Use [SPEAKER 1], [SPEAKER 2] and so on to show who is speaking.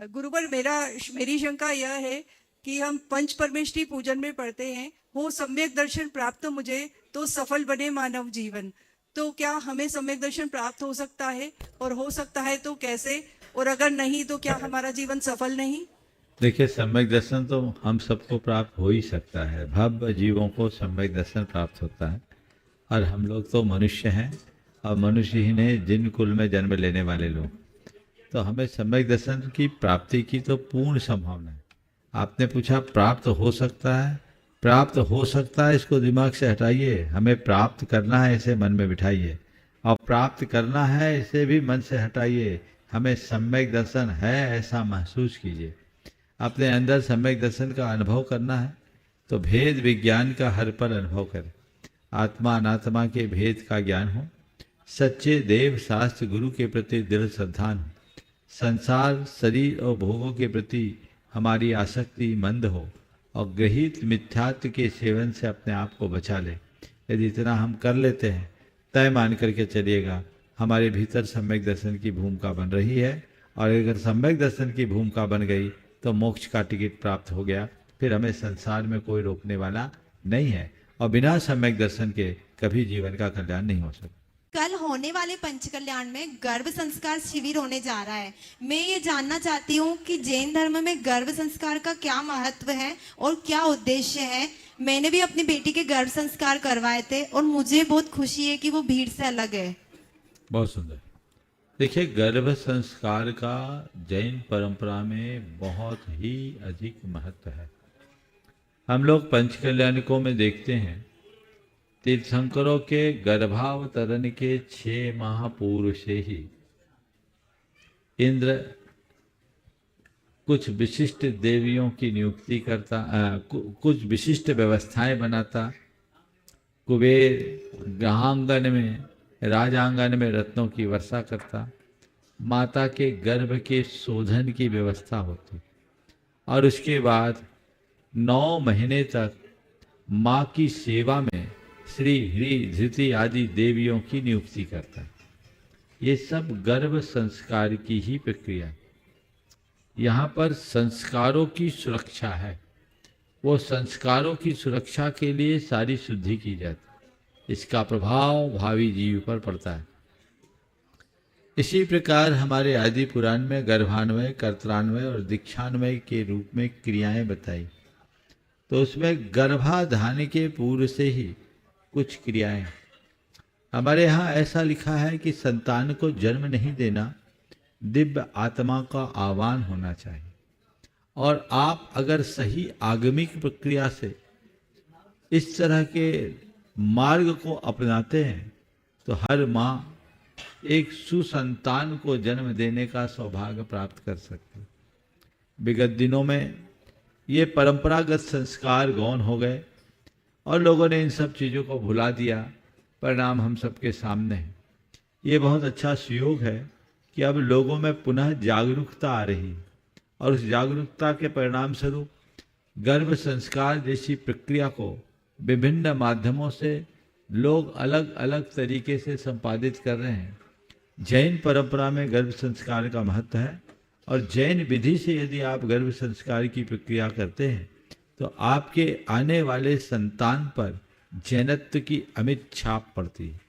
[SPEAKER 1] गुरुवर मेरी शंका यह है कि हम पंच परमेष्ठी पूजन में पढ़ते हैं, हो सम्यक दर्शन प्राप्त मुझे तो सफल बने मानव जीवन। तो क्या हमें सम्यक दर्शन प्राप्त हो सकता है, और हो सकता है तो कैसे, और अगर नहीं तो क्या हमारा जीवन सफल नहीं?
[SPEAKER 2] देखिए, सम्यक दर्शन तो हम सबको प्राप्त हो ही सकता है। भव्य जीवों को सम्यक दर्शन प्राप्त होता है, और हम लोग तो मनुष्य हैं, और मनुष्य ही ने जिन कुल में जन्म लेने वाले लोग, तो हमें सम्यक दर्शन की प्राप्ति की तो पूर्ण संभावना है। आपने पूछा प्राप्त हो सकता है, प्राप्त हो सकता है इसको दिमाग से हटाइए। हमें प्राप्त करना है इसे मन में बिठाइए, और प्राप्त करना है इसे भी मन से हटाइए। हमें सम्यक दर्शन है ऐसा महसूस कीजिए। अपने अंदर सम्यक दर्शन का अनुभव करना है तो भेद विज्ञान का हर पल अनुभव करें। आत्मा अनात्मा के भेद का ज्ञान हो, सच्चे देव शास्त्र गुरु के प्रति दृढ़ श्रद्धान हो, संसार शरीर और भोगों के प्रति हमारी आसक्ति मंद हो, और गृहीत मिथ्यात्व के सेवन से अपने आप को बचा ले। यदि इतना हम कर लेते हैं, तय मान करके चलिएगा हमारे भीतर सम्यक दर्शन की भूमिका बन रही है। और अगर सम्यक दर्शन की भूमिका बन गई तो मोक्ष का टिकट प्राप्त हो गया। फिर हमें संसार में कोई रोकने वाला नहीं है, और बिना सम्यक दर्शन के कभी जीवन का कल्याण नहीं हो सकता।
[SPEAKER 3] कल होने वाले पंच कल्याण में गर्भ संस्कार शिविर होने जा रहा है। मैं ये जानना चाहती हूँ कि जैन धर्म में गर्भ संस्कार का क्या महत्व है और क्या उद्देश्य है। मैंने भी अपनी बेटी के गर्भ संस्कार करवाए थे, और मुझे बहुत खुशी है कि वो भीड़ से अलग है।
[SPEAKER 2] बहुत सुंदर। देखिए, गर्भ संस्कार का जैन परंपरा में बहुत ही अधिक महत्व है। हम लोग पंच कल्याणिकों में देखते हैं, तीर्थंकरों के गर्भावतरण के 6 माह पूर्व से ही इंद्र कुछ विशिष्ट देवियों की नियुक्ति करता, कुछ विशिष्ट व्यवस्थाएं बनाता। कुबेर गृहांगन में, राजांगन में रत्नों की वर्षा करता। माता के गर्भ के शोधन की व्यवस्था होती, और उसके बाद 9 महीने तक माँ की सेवा में श्री ह्री धृति आदि देवियों की नियुक्ति करता है। ये सब गर्भ संस्कार की ही प्रक्रिया। यहाँ पर संस्कारों की सुरक्षा है। वो संस्कारों की सुरक्षा के लिए सारी शुद्धि की जाती है। इसका प्रभाव भावी जीव पर पड़ता है। इसी प्रकार हमारे आदि पुराण में गर्भान्वय, कर्त्रान्वय और दीक्षान्वय के रूप में क्रियाएं बताई। तो उसमें गर्भाधान के पूर्व से ही कुछ क्रियाएं। हमारे यहाँ ऐसा लिखा है कि संतान को जन्म नहीं देना, दिव्य आत्मा का आह्वान होना चाहिए। और आप अगर सही आगमिक प्रक्रिया से इस तरह के मार्ग को अपनाते हैं तो हर माँ एक सुसंतान को जन्म देने का सौभाग्य प्राप्त कर सकती है। विगत दिनों में ये परंपरागत संस्कार गौण हो गए, और लोगों ने इन सब चीज़ों को भुला दिया। परिणाम हम सबके सामने है। ये बहुत अच्छा सुयोग है कि अब लोगों में पुनः जागरूकता आ रही है, और उस जागरूकता के परिणाम स्वरूप गर्भ संस्कार जैसी प्रक्रिया को विभिन्न माध्यमों से लोग अलग अलग तरीके से संपादित कर रहे हैं। जैन परंपरा में गर्भ संस्कार का महत्व है, और जैन विधि से यदि आप गर्भ संस्कार की प्रक्रिया करते हैं तो आपके आने वाले संतान पर जैनत्व की अमिट छाप पड़ती है।